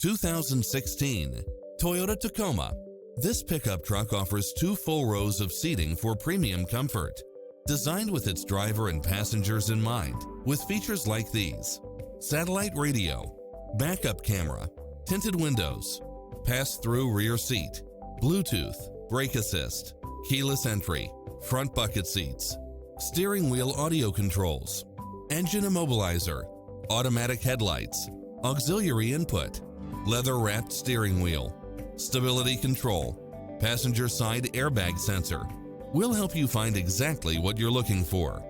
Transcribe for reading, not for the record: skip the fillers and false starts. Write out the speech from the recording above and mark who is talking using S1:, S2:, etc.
S1: 2016 Toyota Tacoma. This pickup truck offers 2 full rows of seating for premium comfort. Designed with its driver and passengers in mind, with features like these: satellite radio, backup camera, tinted windows, pass-through rear seat, Bluetooth, brake assist, keyless entry, front bucket seats, steering wheel audio controls, engine immobilizer, automatic headlights, auxiliary input, leather-wrapped steering wheel, stability control, passenger side airbag sensor. We'll help you find exactly what you're looking for.